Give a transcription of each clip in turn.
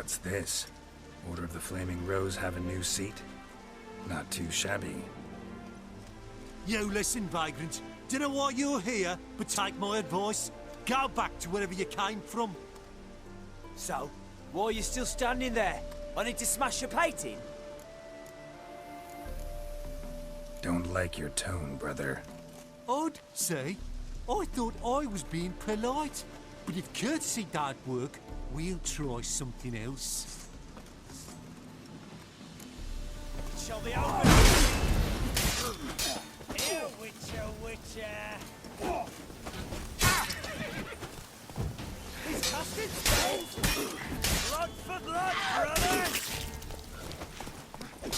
What's this? Order of the Flaming Rose have a new seat? Not too shabby. You listen, vagrant. Dunno why you're here, but take my advice. Go back to wherever you came from. So, why are you still standing there? I need to smash your painting? Don't like your tone, brother. I'd say. I thought I was being polite. But if courtesy don't work, we'll try something else. Shall be over. Here, Witcher. He's casting spells! Blood for blood, brother! It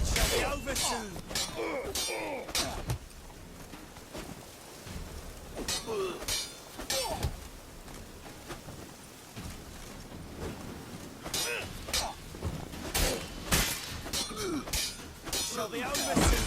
shall be over soon. Shall be over soon.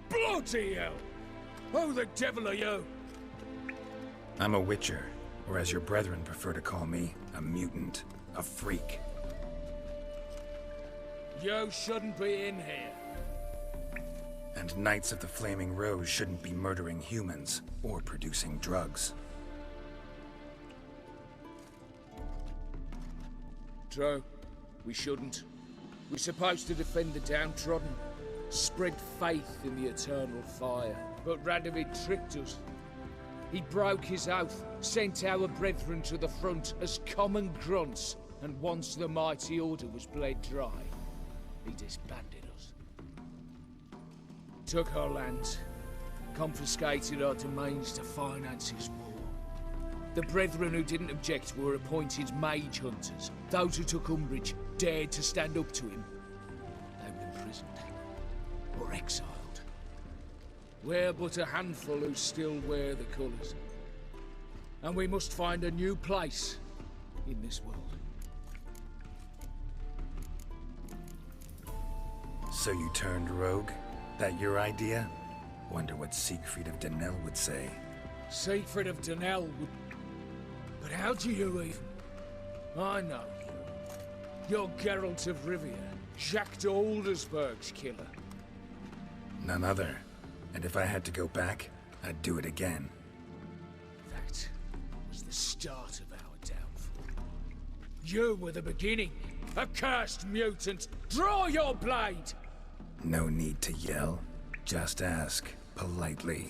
Bloody hell! Who the devil are you? I'm a Witcher, or as your brethren prefer to call me, a mutant, a freak. You shouldn't be in here. And Knights of the Flaming Rose shouldn't be murdering humans or producing drugs. True. We shouldn't. We're supposed to defend the downtrodden, spread faith in the eternal fire. But Radovid tricked us. He broke his oath, sent our brethren to the front as common grunts, and once the mighty order was bled dry, he disbanded us. Took our lands, confiscated our domains to finance his war. The brethren who didn't object were appointed mage hunters. Those who took umbrage dared to stand up to him. They were imprisoned, or exiled. We're but a handful who still wear the colours. And we must find a new place in this world. So you turned rogue? That your idea? Wonder what Siegfried of Denel would say. Siegfried of Denel would... But how do you even... I know you. You're Geralt of Rivia, Jacques de Aldersberg's killer. None other. And if I had to go back, I'd do it again. That was the start of our downfall. You were the beginning. Accursed mutant! Draw your blade! No need to yell. Just ask, politely.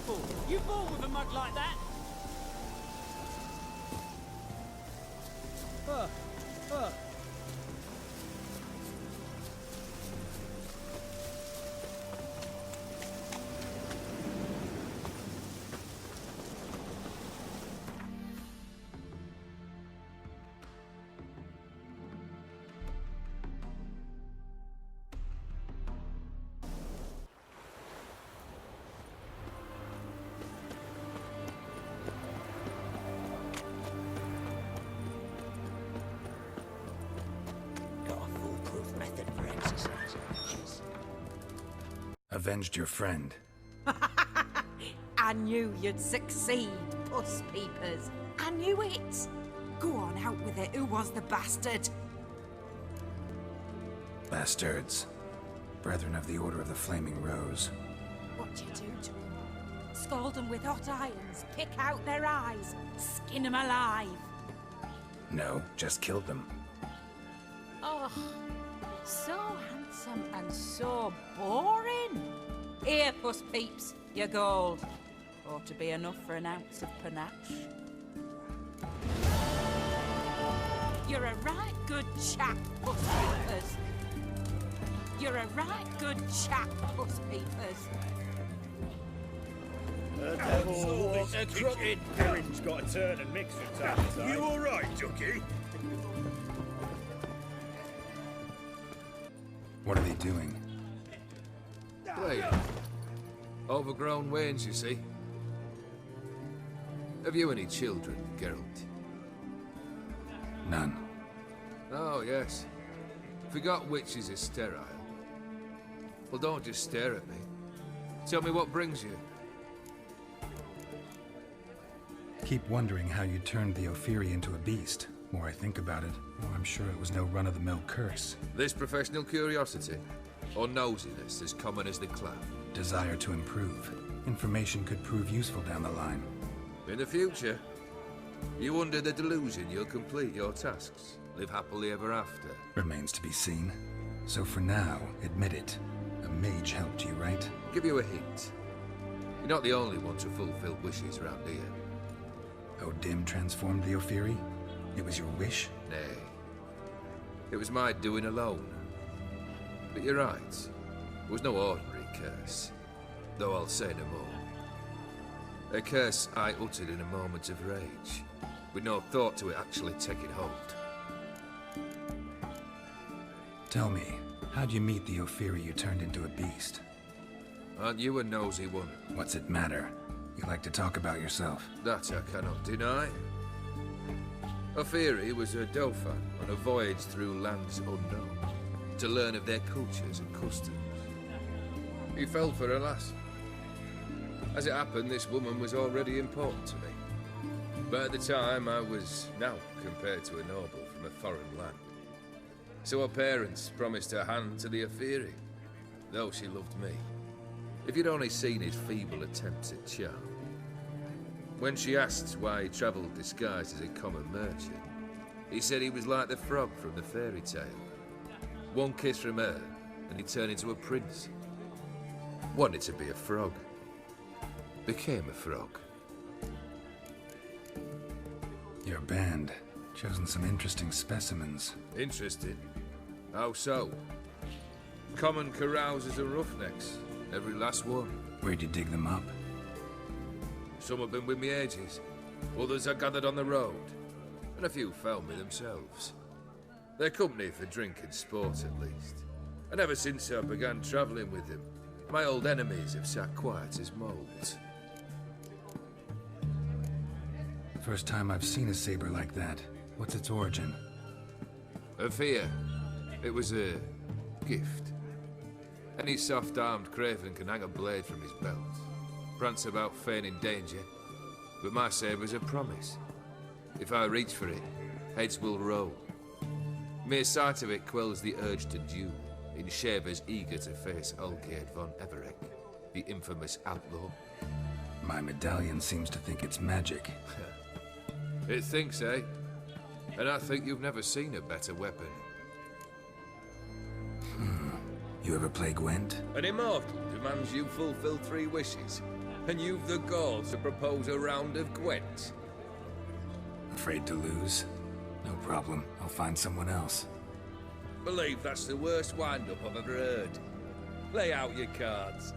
for? You born with a mug like that? Avenged your friend. I knew you'd succeed, Puss Peepers. I knew it. Go on, out with it. Who was the bastard? Bastards. Brethren of the Order of the Flaming Rose. What'd you do to them? Scald them with hot irons, pick out their eyes, skin them alive. No, just killed them. Oh, so handsome and so boring. Here, Puss Peeps, your gold. Ought to be enough for an ounce of panache. You're a right good chap, Puss Peepers. You're a right good chap, Puss Peepers. A crooked herring's got to turn and mix from time to time. You all right, Ducky? What are they doing? Playing. Overgrown wains, you see. Have you any children, Geralt? None. Oh, yes. Forgot witches are sterile. Well, don't just stare at me. Tell me what brings you. Keep wondering how you turned the Ophiri into a beast. More I think about it, more I'm sure it was no run-of-the-mill curse. This professional curiosity, or nosiness as common as the cloud? Desire to improve. Information could prove useful down the line. In the future, you under the delusion you'll complete your tasks, live happily ever after. Remains to be seen. So for now, admit it. A mage helped you, right? Give you a hint. You're not the only one to fulfill wishes around here. Odim transformed the Ophiri? It was your wish? Nay. It was my doing alone. But you're right. It was no ordinary curse. Though I'll say no more. A curse I uttered in a moment of rage, with no thought to it actually taking hold. Tell me, how'd you meet the Ophiri you turned into a beast? Aren't you a nosy one? What's it matter? You like to talk about yourself. That I cannot deny. Ophiri was a dauphin on a voyage through lands unknown, to learn of their cultures and customs. He fell for a lass. As it happened, this woman was already important to me. But at the time, I was now compared to a noble from a foreign land. So her parents promised her hand to the Ophiri, though she loved me. If you'd only seen his feeble attempts at charm. When she asked why he travelled disguised as a common merchant, he said he was like the frog from the fairy tale. One kiss from her, and he turned into a prince. Wanted to be a frog. Became a frog. Your band. Chosen some interesting specimens. Interesting? How so? Common carousers and roughnecks. Every last one. Where'd you dig them up? Some have been with me ages. Others I gathered on the road. And a few found me themselves. They're company for drink and sport, at least. And ever since I began travelling with them, my old enemies have sat quiet as moles. First time I've seen a saber like that. What's its origin? A fear. It was a gift. Any soft-armed craven can hang a blade from his belt, prance about feigning danger, but my saber's a promise. If I reach for it, heads will roll. Mere sight of it quells the urge to duel, in shavers eager to face Olgierd von Eberek, the infamous outlaw. My medallion seems to think it's magic. It thinks, eh? And I think you've never seen a better weapon. You ever play Gwent? An immortal demands you fulfill 3 wishes. And you've the gall to propose a round of Gwent? Afraid to lose? No problem. I'll find someone else. Believe that's the worst wind-up I've ever heard. Lay out your cards.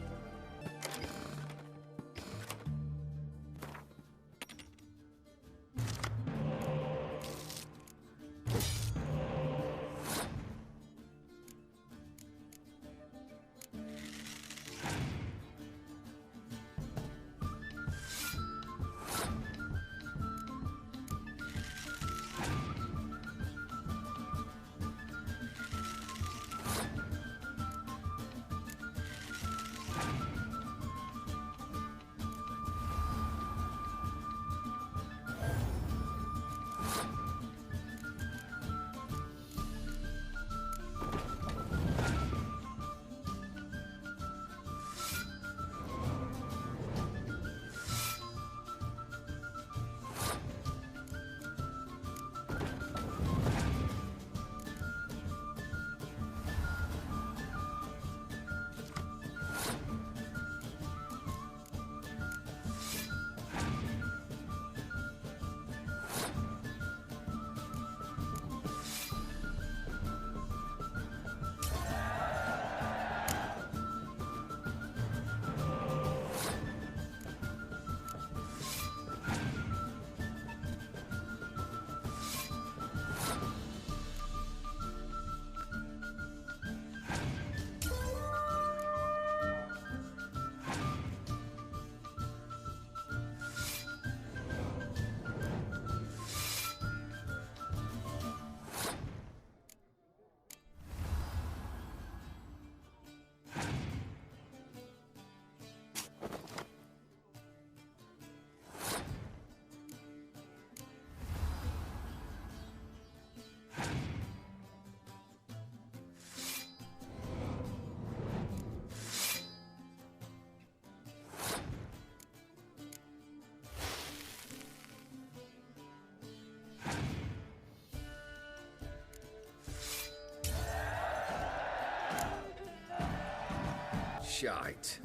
Shite.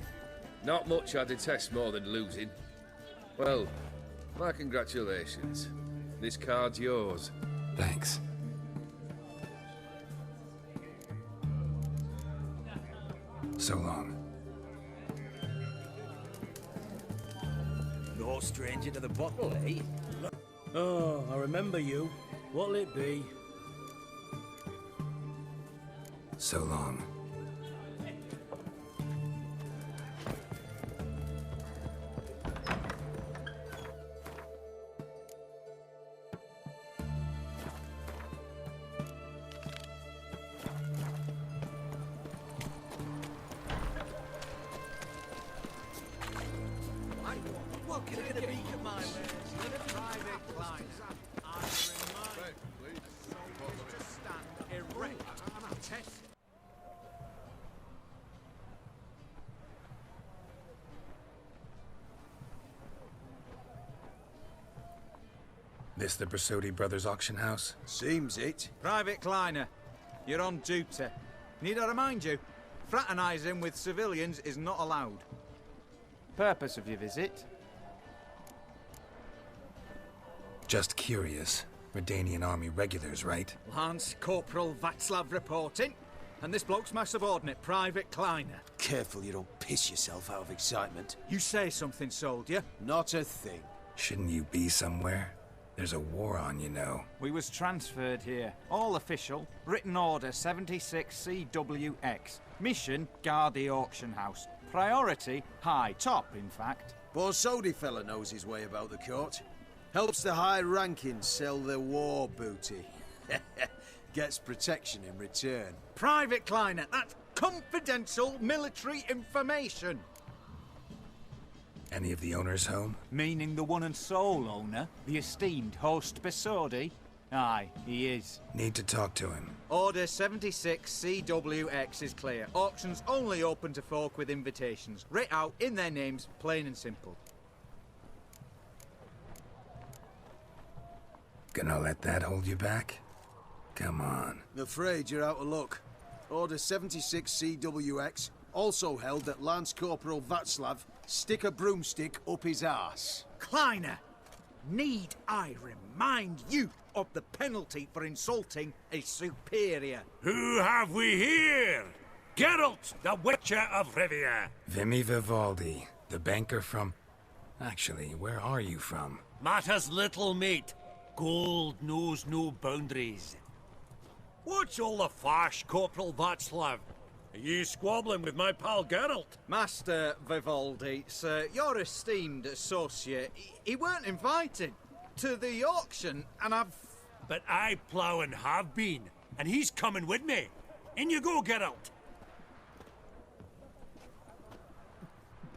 Not much I detest more than losing. Well, my congratulations. This card's yours. Thanks. So long. No stranger to the bottle, eh? Oh, I remember you. What'll it be? So long. This the Brasodi Brothers auction house? Seems it. Private Kleiner, you're on duty. Need I remind you, fraternising with civilians is not allowed. Purpose of your visit? Just curious. Redanian army regulars, right? Lance Corporal Václav reporting, and this bloke's my subordinate, Private Kleiner. Careful you don't piss yourself out of excitement. You say something, soldier? Not a thing. Shouldn't you be somewhere? There's a war on, you know. We was transferred here. All official. Written order 76 CWX. Mission, guard the auction house. Priority, high. Top, in fact. Borsodi fella knows his way about the court. Helps the high rankings sell their war booty. Gets protection in return. Private Kleiner, that's confidential military information. Any of the owners home? Meaning the one and sole owner, the esteemed host Borsodi? Aye, he is. Need to talk to him. Order 76 CWX is clear. Auctions only open to folk with invitations. Writ out in their names, plain and simple. Gonna let that hold you back? Come on. Afraid you're out of luck. Order 76 CWX, also held that Lance Corporal Václav stick a broomstick up his arse. Kleiner, need I remind you of the penalty for insulting a superior? Who have we here? Geralt, the Witcher of Rivia. Vimy Vivaldi, the banker from... Actually, where are you from? Matters little, mate. Gold knows no boundaries. What's all the fash, Corporal Václav? Are you squabbling with my pal Geralt? Master Vivaldi, sir, your esteemed associate, he weren't invited to the auction, and I've... But I plough and have been, and he's coming with me. In you go, Geralt.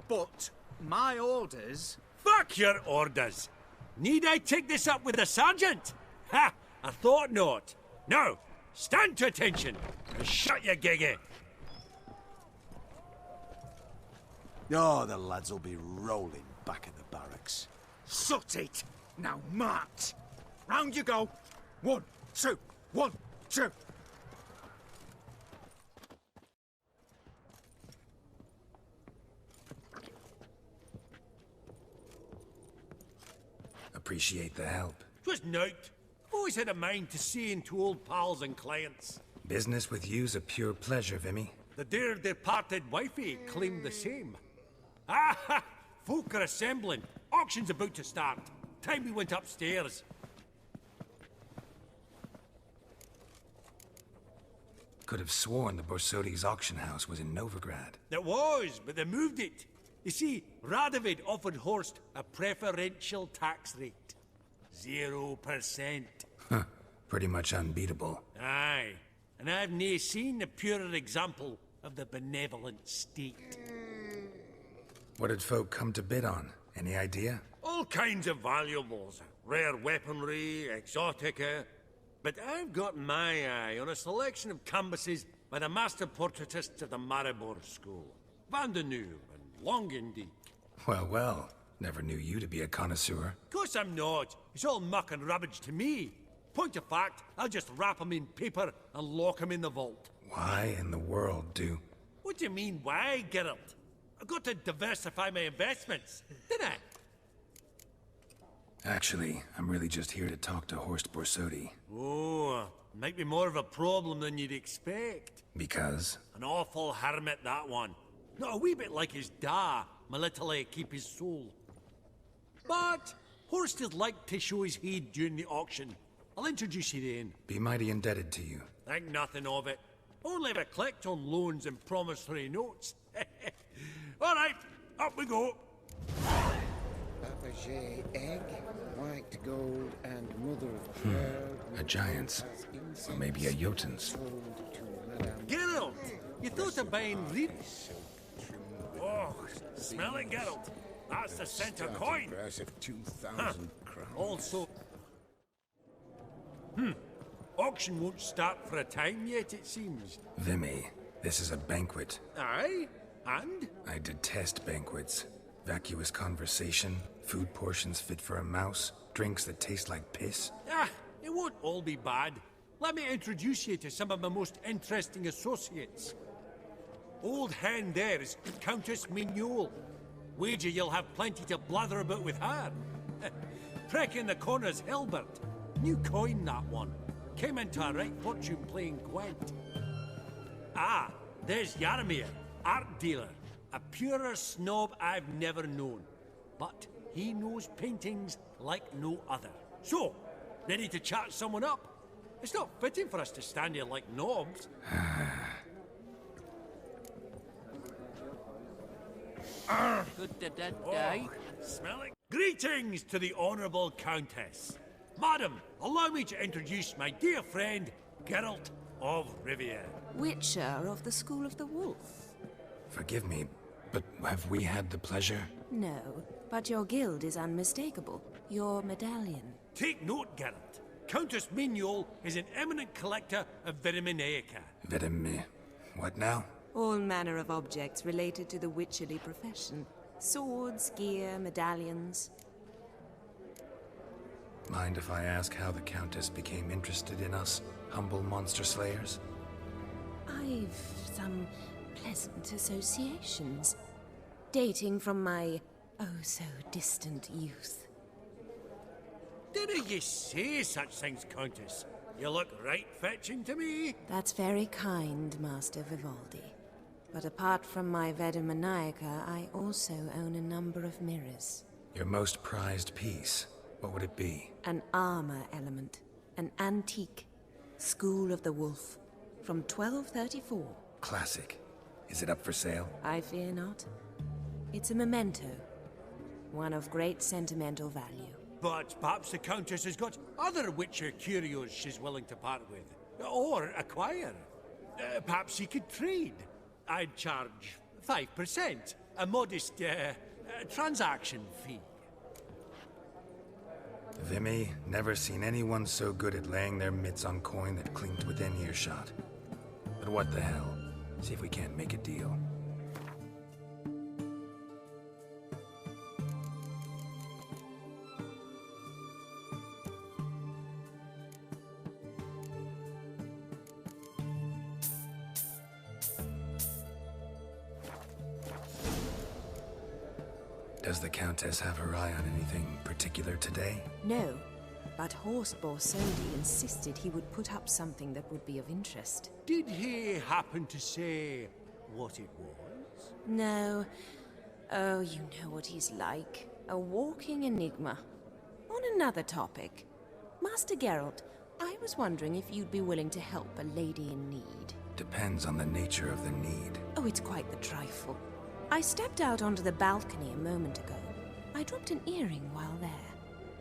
But my orders... Fuck your orders. Need I take this up with the sergeant? Ha! I thought not. Now, stand to attention and shut your giggy. Oh, the lads will be rolling back at the barracks. Sut it! Now march! Round you go! 1, 2, 1, 2! Appreciate the help. 'Twas nowt. I've always had a mind to see into old pals and clients. Business with you's a pure pleasure, Vimy. The dear departed wifey claimed the same. Ah ha! Folk are assembling. Auction's about to start. Time we went upstairs. Could have sworn the Borsodi's auction house was in Novigrad. It was, but they moved it. You see, Radovid offered Horst a preferential tax rate. 0%. Huh. Pretty much unbeatable. Aye. And I've nae seen a purer example of the benevolent state. What did folk come to bid on? Any idea? All kinds of valuables. Rare weaponry, exotica. But I've got my eye on a selection of canvases by the master portraitists of the Maribor School. Van de Nieuw and Longendijk. Well, well. Never knew you to be a connoisseur. Of course I'm not. It's all muck and rubbish to me. Point of fact, I'll just wrap 'em in paper and lock 'em in the vault. Why in the world do... What do you mean, why, Geralt? I've got to diversify my investments, didn't I? Actually, I'm really just here to talk to Horst Borsodi. Oh, might be more of a problem than you'd expect. Because? An awful hermit, that one. Not a wee bit like his da, my little keep his soul. But Horst is like to show his head during the auction. I'll introduce you then. Be mighty indebted to you. Think nothing of it. Only if I collect on loans and promissory notes. All right, up we go. Fabergé egg, white gold, and mother of pearl. A giant's. Or maybe a Jotun's. Geralt, you thought of buying reed? Oh, smell it, Geralt. That's the center coin. Price of 2,000 crowns. Also... Auction won't start for a time yet, it seems. Vimy, this is a banquet. Aye? And? I detest banquets. Vacuous conversation, food portions fit for a mouse, drinks that taste like piss. Ah, it won't all be bad. Let me introduce you to some of my most interesting associates. Old hen there is Countess Mignol. Wager you'll have plenty to blather about with her. Prick in the corner's Hilbert. New coin, that one. Came into a right fortune playing Gwent. Ah, there's Yaromir, art dealer. A purer snob I've never known. But he knows paintings like no other. So, ready to chat someone up? It's not fitting for us to stand here like knobs. Good day. Smell it. Greetings to the Honourable Countess. Madam, allow me to introduce my dear friend, Geralt of Rivia. Witcher of the School of the Wolf. Forgive me, but have we had the pleasure? No, but your guild is unmistakable. Your medallion. Take note, Geralt. Countess Mignol is an eminent collector of Vitaminaica. What now? All manner of objects related to the witcherly profession. Swords, gear, medallions. Mind if I ask how the Countess became interested in us, humble monster slayers? I've some pleasant associations. dating from my oh-so-distant youth. Didn't you say such things, Countess? You look right fetching to me. That's very kind, Master Vivaldi. But apart from my Veda Maniaca, I also own a number of mirrors. Your most prized piece, what would it be? An armor element. An antique. School of the Wolf. From 1234. Classic. Is it up for sale? I fear not. It's a memento. One of great sentimental value. But perhaps the Countess has got other Witcher curios she's willing to part with. Or acquire. Perhaps you could trade. I'd charge 5%. A modest, transaction fee. Vimy, never seen anyone so good at laying their mitts on coin that clinked within earshot. But what the hell? See if we can't make a deal. Does the Countess have her eye on anything particular today? No, but Horst Borsodi insisted he would put up something that would be of interest. Did he happen to say what it was? No. Oh, you know what he's like. A walking enigma. On another topic. Master Geralt, I was wondering if you'd be willing to help a lady in need. Depends on the nature of the need. Oh, it's quite the trifle. I stepped out onto the balcony a moment ago. I dropped an earring while there.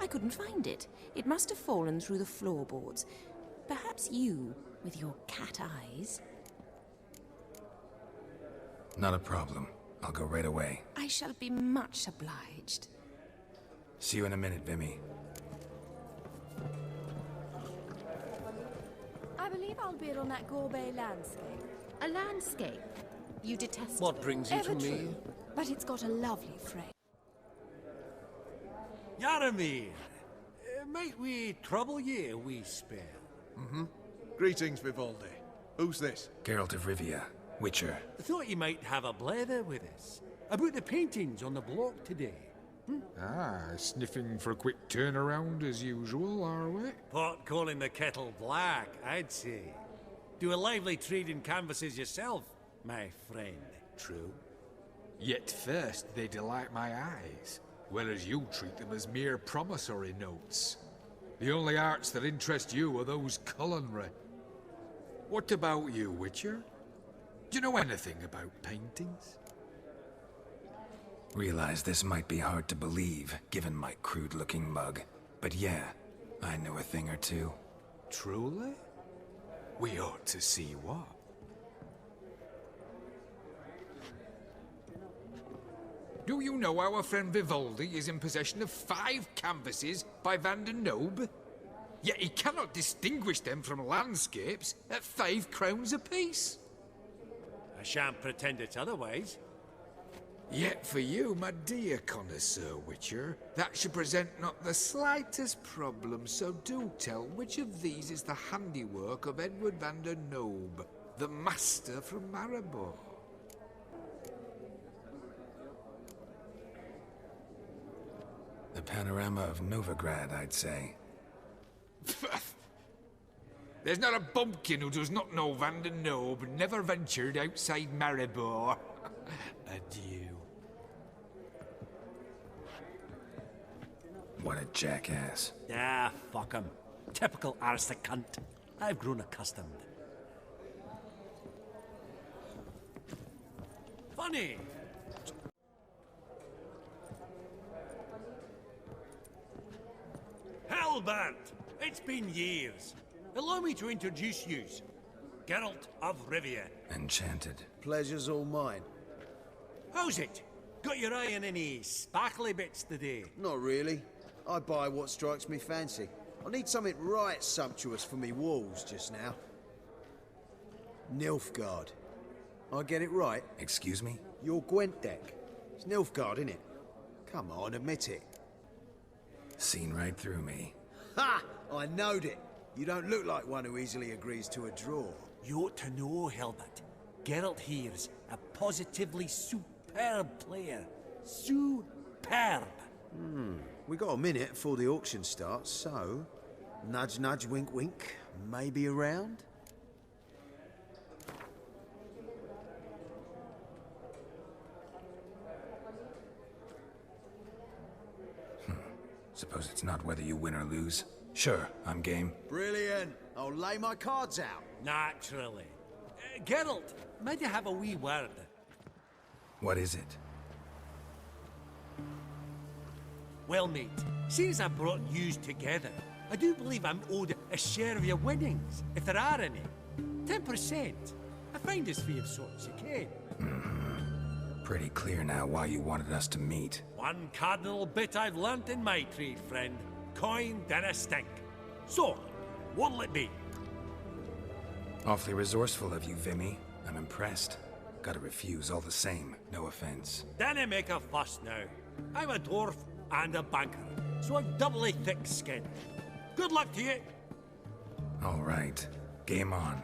I couldn't find it. It must have fallen through the floorboards. Perhaps you, with your cat eyes. Not a problem. I'll go right away. I shall be much obliged. See you in a minute, Vimy. I believe I'll bid on that gourmet landscape. A landscape? You detest What brings you to me? True, but it's got a lovely frame. Yaramir, might we trouble ye a wee spell? Greetings, Vivaldi. Who's this? Geralt of Rivia, Witcher. I thought you might have a blather with us. About the paintings on the block today. Sniffing for a quick turnaround as usual, are we? Pot calling the kettle black, I'd say. Do a lively trade in canvases yourself, my friend. True. Yet first they delight my eyes, whereas you treat them as mere promissory notes. The only arts that interest you are those culinary. What about you, Witcher? Do you know anything about paintings? Realize this might be hard to believe, given my crude-looking mug. But yeah, I know a thing or two. Truly? We ought to see what. Do you know our friend Vivaldi is in possession of 5 canvases by Van der Nobe? Yet he cannot distinguish them from landscapes at 5 crowns apiece. I shan't pretend it's otherwise. Yet for you, my dear connoisseur Witcher, that should present not the slightest problem, so do tell which of these is the handiwork of Edward van der Nobe, the master from Maribor. The panorama of Novigrad, I'd say. There's not a bumpkin who does not know Van der Nobe never ventured outside Maribor. Adieu. What a jackass. Ah, fuck him. Typical arse cunt. I've grown accustomed. Funny. Halbert! It's been years. Allow me to introduce yous. Geralt of Rivia. Enchanted. Pleasure's all mine. How's it? Got your eye on any sparkly bits today? Not really. I buy what strikes me fancy. I need something right sumptuous for me walls just now. Nilfgaard. I get it right? Excuse me? Your Gwent deck. It's Nilfgaard, innit? Come on, admit it. Seen right through me. Ha! I knowed it. You don't look like one who easily agrees to a draw. You ought to know, Helbert. Geralt here's a positively superb superb player. Superb. We got a minute before the auction starts, so... Nudge, nudge, wink, wink. Maybe around? Suppose it's not whether you win or lose. Sure, I'm game. Brilliant. I'll lay my cards out. Naturally. Geralt, might you have a wee word? What is it? Well, mate, since I brought yous together, I do believe I'm owed a share of your winnings, if there are any. 10%. I find as few of sorts you can. Pretty clear now why you wanted us to meet. One cardinal bit I've learnt in my trade, friend. Coin dinna stink. So, what'll it be? Awfully resourceful of you, Vimy. I'm impressed. Gotta refuse all the same, no offense. Dinna make a fuss now. I'm a dwarf and a banker, so I've doubly thick skin. Good luck to you. All right, game on.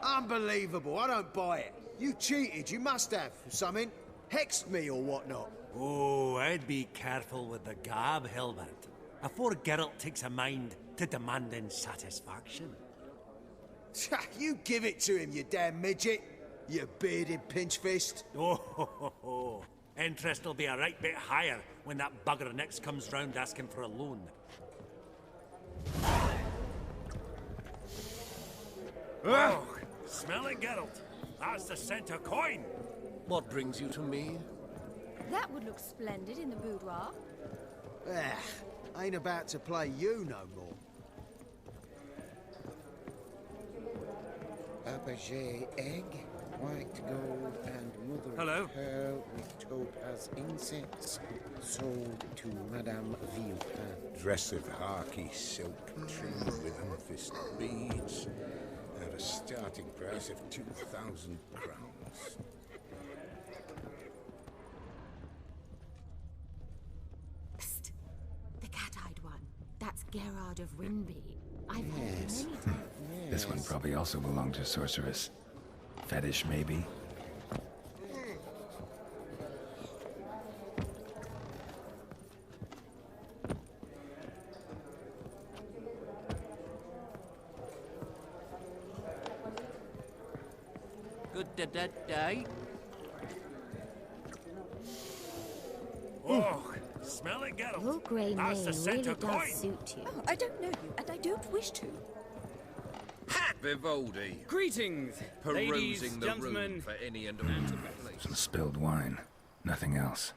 Unbelievable, I don't buy it. You cheated, you must have, or something. Hexed me or whatnot. Oh, I'd be careful with the gab, Hilbert. Afore Geralt takes a mind to demanding satisfaction. You give it to him, you damn midget. You bearded pinchfist. Oh, interest will be a right bit higher when that bugger next comes round asking for a loan. Oh, smell it, Geralt. That's the scent of coin. What brings you to me? That would look splendid in the boudoir. Ain't about to play you no more. Fabergé egg, white gold, and mother of pearl with topaz incense, sold to Madame Villepin. Dress of harky silk trimmed with amethyst beads, at a starting price of 2,000 crowns. Psst! The cat-eyed one. That's Gerard of Winby. I've heard many times. This one probably also belonged to Sorceress. Fetish, maybe? Da-da-da-da. Oh, smell it, Geralt. Your grey That's mane the scent really of does coin. suit you. Oh, I don't know you, and I don't wish to. Vivaldi, Greetings, ladies, perusing the room gentlemen. for any and all. Some spilled wine. Nothing else.